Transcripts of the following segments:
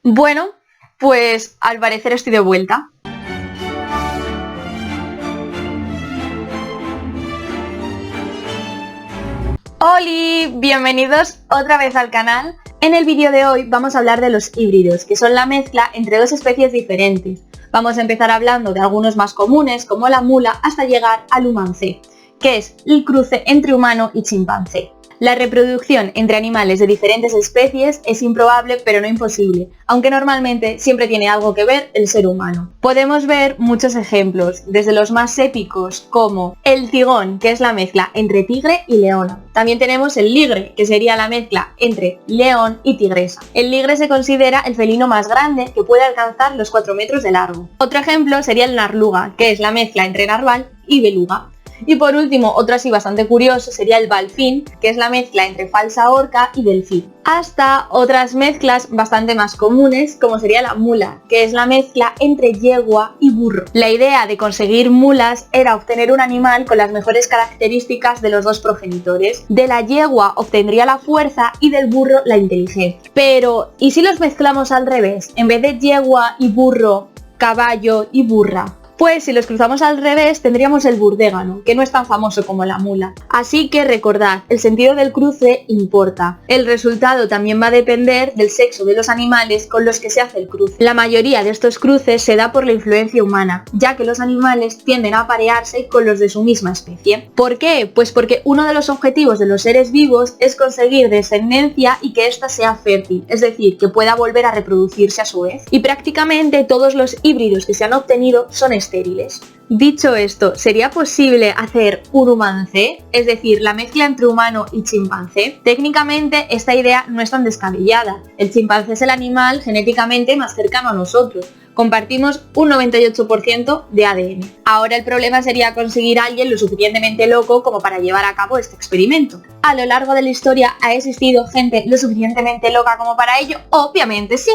Bueno, pues al parecer estoy de vuelta. ¡Holi! Bienvenidos otra vez al canal. En el vídeo de hoy vamos a hablar de los híbridos, que son la mezcla entre dos especies diferentes. Vamos a empezar hablando de algunos más comunes, como la mula, hasta llegar al humancé, que es el cruce entre humano y chimpancé. La reproducción entre animales de diferentes especies es improbable pero no imposible, aunque normalmente siempre tiene algo que ver el ser humano. Podemos ver muchos ejemplos, desde los más épicos como el tigón, que es la mezcla entre tigre y leona. También tenemos el ligre, que sería la mezcla entre león y tigresa. El ligre se considera el felino más grande, que puede alcanzar los 4 metros de largo. Otro ejemplo sería el narluga, que es la mezcla entre narval y beluga. Y por último, otro así bastante curioso sería el balfín, que es la mezcla entre falsa orca y delfín. Hasta otras mezclas bastante más comunes, como sería la mula, que es la mezcla entre yegua y burro. La idea de conseguir mulas era obtener un animal con las mejores características de los dos progenitores. De la yegua obtendría la fuerza y del burro la inteligencia. Pero, ¿y si los mezclamos al revés? En vez de yegua y burro, caballo y burra. Pues si los cruzamos al revés tendríamos el burdégano, que no es tan famoso como la mula. Así que recordad, el sentido del cruce importa. El resultado también va a depender del sexo de los animales con los que se hace el cruce. La mayoría de estos cruces se da por la influencia humana, ya que los animales tienden a aparearse con los de su misma especie. ¿Por qué? Pues porque uno de los objetivos de los seres vivos es conseguir descendencia y que ésta sea fértil, es decir, que pueda volver a reproducirse a su vez. Y prácticamente todos los híbridos que se han obtenido son estériles. Dicho esto, ¿sería posible hacer un humancé? Es decir, la mezcla entre humano y chimpancé. Técnicamente esta idea no es tan descabellada. El chimpancé es el animal genéticamente más cercano a nosotros. Compartimos un 98% de ADN. Ahora el problema sería conseguir a alguien lo suficientemente loco como para llevar a cabo este experimento. A lo largo de la historia ha existido gente lo suficientemente loca como para ello. Obviamente sí.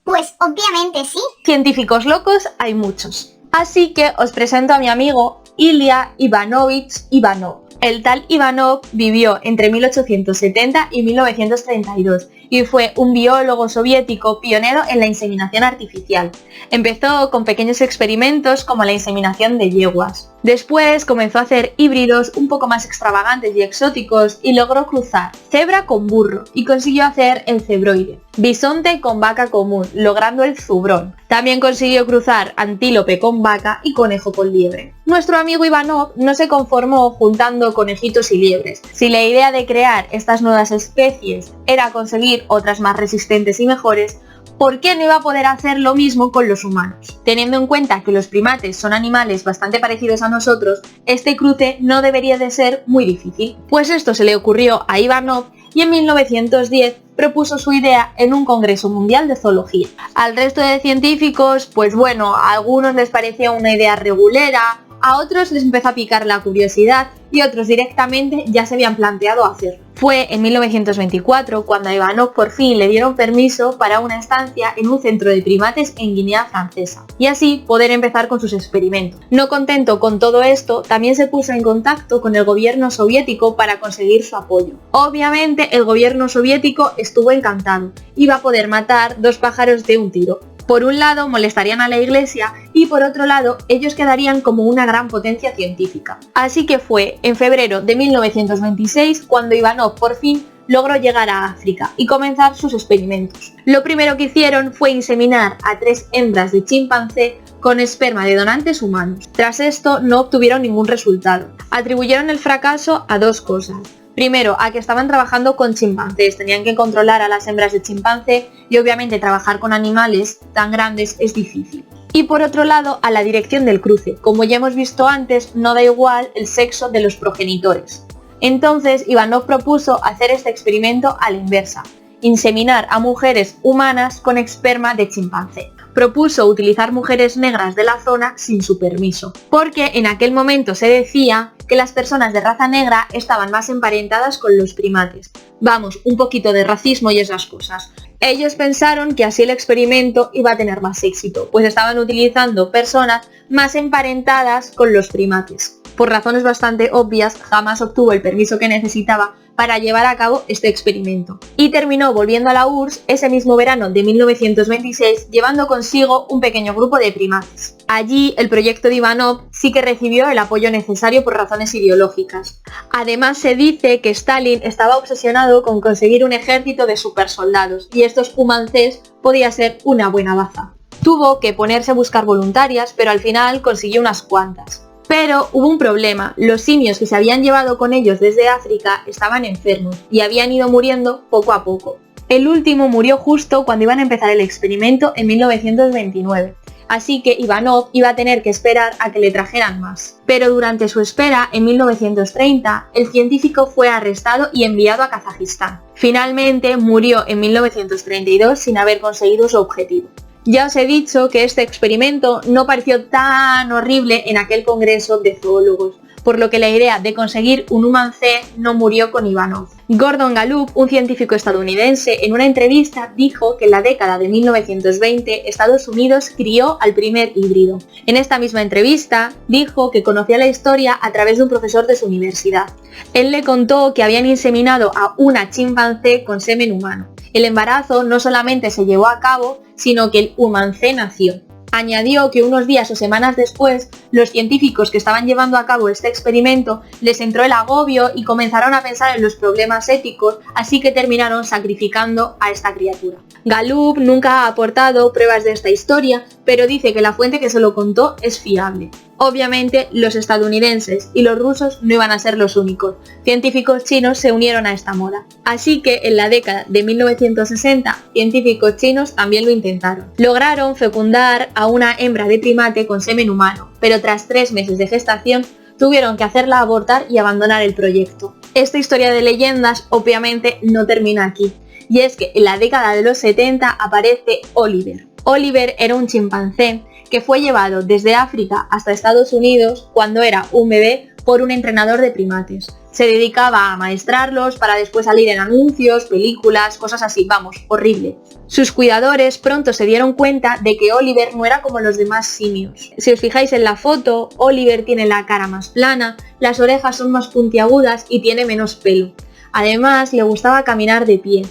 Pues obviamente sí. Científicos locos hay muchos. Así que os presento a mi amigo Ilya Ivanovich Ivanov. El tal Ivanov vivió entre 1870 y 1932 y fue un biólogo soviético pionero en la inseminación artificial. Empezó con pequeños experimentos como la inseminación de yeguas. Después comenzó a hacer híbridos un poco más extravagantes y exóticos y logró cruzar cebra con burro y consiguió hacer el cebroide, bisonte con vaca común, logrando el zubrón. También consiguió cruzar antílope con vaca y conejo con liebre. Nuestro amigo Ivanov no se conformó juntando conejitos y liebres. Si la idea de crear estas nuevas especies era conseguir otras más resistentes y mejores, ¿por qué no iba a poder hacer lo mismo con los humanos? Teniendo en cuenta que los primates son animales bastante parecidos a nosotros, este cruce no debería de ser muy difícil. Pues esto se le ocurrió a Ivanov y en 1910 propuso su idea en un congreso mundial de zoología. Al resto de científicos, pues bueno, a algunos les parecía una idea regulera, a otros les empezó a picar la curiosidad y otros directamente ya se habían planteado hacerlo. Fue en 1924 cuando a Ivanov por fin le dieron permiso para una estancia en un centro de primates en Guinea Francesa y así poder empezar con sus experimentos. No contento con todo esto, también se puso en contacto con el gobierno soviético para conseguir su apoyo. Obviamente el gobierno soviético estuvo encantado, iba a poder matar dos pájaros de un tiro. Por un lado molestarían a la iglesia y por otro lado ellos quedarían como una gran potencia científica. Así que fue en febrero de 1926 cuando Ivanov por fin logró llegar a África y comenzar sus experimentos. Lo primero que hicieron fue inseminar a 3 hembras de chimpancé con esperma de donantes humanos. Tras esto no obtuvieron ningún resultado. Atribuyeron el fracaso a dos cosas. Primero, a que estaban trabajando con chimpancés, tenían que controlar a las hembras de chimpancé y obviamente trabajar con animales tan grandes es difícil. Y por otro lado, a la dirección del cruce. Como ya hemos visto antes, no da igual el sexo de los progenitores. Entonces, Ivanov propuso hacer este experimento a la inversa, inseminar a mujeres humanas con esperma de chimpancé. Propuso utilizar mujeres negras de la zona sin su permiso, porque en aquel momento se decía que las personas de raza negra estaban más emparentadas con los primates. Vamos, un poquito de racismo y esas cosas. Ellos pensaron que así el experimento iba a tener más éxito, pues estaban utilizando personas más emparentadas con los primates. Por razones bastante obvias, jamás obtuvo el permiso que necesitaba para llevar a cabo este experimento. Y terminó volviendo a la URSS ese mismo verano de 1926, llevando consigo un pequeño grupo de primates. Allí el proyecto de Ivanov sí que recibió el apoyo necesario por razones ideológicas. Además se dice que Stalin estaba obsesionado con conseguir un ejército de supersoldados y estos humancés podía ser una buena baza. Tuvo que ponerse a buscar voluntarias, pero al final consiguió unas cuantas. Pero hubo un problema, los simios que se habían llevado con ellos desde África estaban enfermos y habían ido muriendo poco a poco. El último murió justo cuando iban a empezar el experimento en 1929, así que Ivanov iba a tener que esperar a que le trajeran más. Pero durante su espera, en 1930, el científico fue arrestado y enviado a Kazajistán. Finalmente murió en 1932 sin haber conseguido su objetivo. Ya os he dicho que este experimento no pareció tan horrible en aquel congreso de zoólogos, por lo que la idea de conseguir un Human C no murió con Ivanov. Gordon Gallup, un científico estadounidense, en una entrevista dijo que en la década de 1920 Estados Unidos crió al primer híbrido. En esta misma entrevista dijo que conocía la historia a través de un profesor de su universidad. Él le contó que habían inseminado a una chimpancé con semen humano. El embarazo no solamente se llevó a cabo, sino que el humancé nació. Añadió que unos días o semanas después, los científicos que estaban llevando a cabo este experimento les entró el agobio y comenzaron a pensar en los problemas éticos, así que terminaron sacrificando a esta criatura. Gallup nunca ha aportado pruebas de esta historia, pero dice que la fuente que se lo contó es fiable. Obviamente, los estadounidenses y los rusos no iban a ser los únicos. Científicos chinos se unieron a esta moda. Así que en la década de 1960, científicos chinos también lo intentaron. Lograron fecundar a una hembra de primate con semen humano, pero tras 3 meses de gestación tuvieron que hacerla abortar y abandonar el proyecto. Esta historia de leyendas obviamente no termina aquí, y es que en la década de los 70 aparece Oliver. Oliver era un chimpancé que fue llevado desde África hasta Estados Unidos cuando era un bebé por un entrenador de primates. Se dedicaba a amaestrarlos para después salir en anuncios, películas, cosas así, vamos, horrible. Sus cuidadores pronto se dieron cuenta de que Oliver no era como los demás simios. Si os fijáis en la foto, Oliver tiene la cara más plana, las orejas son más puntiagudas y tiene menos pelo. Además, le gustaba caminar de pie.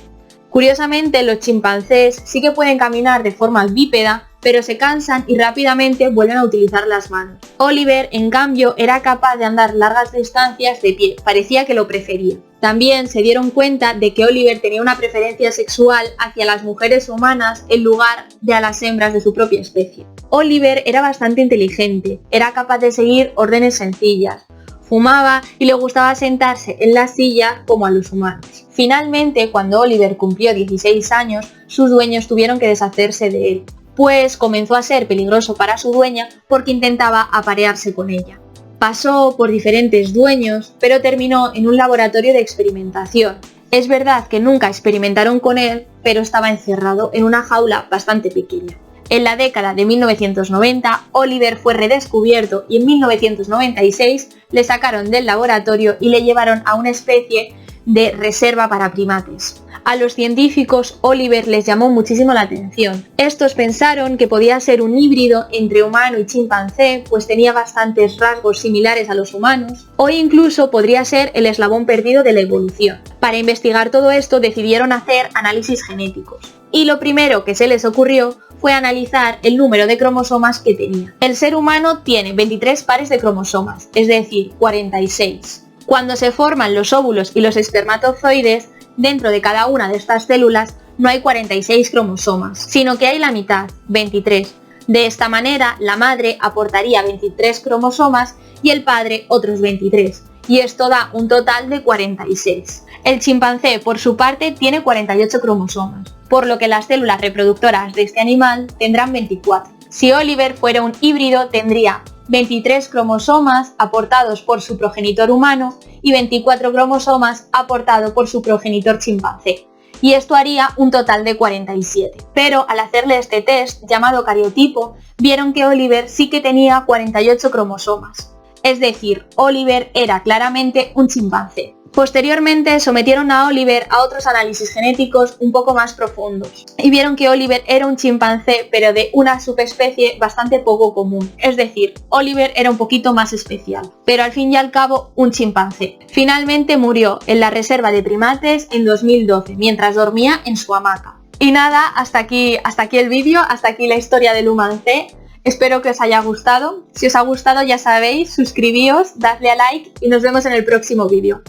Curiosamente, los chimpancés sí que pueden caminar de forma bípeda, pero se cansan y rápidamente vuelven a utilizar las manos. Oliver, en cambio, era capaz de andar largas distancias de pie, parecía que lo prefería. También se dieron cuenta de que Oliver tenía una preferencia sexual hacia las mujeres humanas en lugar de a las hembras de su propia especie. Oliver era bastante inteligente, era capaz de seguir órdenes sencillas, fumaba y le gustaba sentarse en la silla como a los humanos. Finalmente, cuando Oliver cumplió 16 años, sus dueños tuvieron que deshacerse de él, pues comenzó a ser peligroso para su dueña porque intentaba aparearse con ella. Pasó por diferentes dueños, pero terminó en un laboratorio de experimentación. Es verdad que nunca experimentaron con él, pero estaba encerrado en una jaula bastante pequeña. En la década de 1990, Oliver fue redescubierto y en 1996 le sacaron del laboratorio y le llevaron a una especie de reserva para primates. A los científicos, Oliver les llamó muchísimo la atención. Estos pensaron que podía ser un híbrido entre humano y chimpancé, pues tenía bastantes rasgos similares a los humanos, o incluso podría ser el eslabón perdido de la evolución. Para investigar todo esto decidieron hacer análisis genéticos. Y lo primero que se les ocurrió fue analizar el número de cromosomas que tenía. El ser humano tiene 23 pares de cromosomas, es decir, 46. Cuando se forman los óvulos y los espermatozoides, dentro de cada una de estas células no hay 46 cromosomas, sino que hay la mitad, 23. De esta manera, la madre aportaría 23 cromosomas y el padre otros 23, y esto da un total de 46. El chimpancé, por su parte, tiene 48 cromosomas, por lo que las células reproductoras de este animal tendrán 24. Si Oliver fuera un híbrido, tendría 23 cromosomas aportados por su progenitor humano y 24 cromosomas aportados por su progenitor chimpancé. Y esto haría un total de 47. Pero al hacerle este test, llamado cariotipo, vieron que Oliver sí que tenía 48 cromosomas. Es decir, Oliver era claramente un chimpancé. Posteriormente sometieron a Oliver a otros análisis genéticos un poco más profundos y vieron que Oliver era un chimpancé pero de una subespecie bastante poco común, es decir, Oliver era un poquito más especial, pero al fin y al cabo un chimpancé. Finalmente murió en la reserva de primates en 2012 mientras dormía en su hamaca. Y nada, hasta aquí el vídeo, hasta aquí la historia del Humancé. Espero que os haya gustado. Si os ha gustado ya sabéis, suscribíos, dadle a like y nos vemos en el próximo vídeo.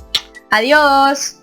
¡Adiós!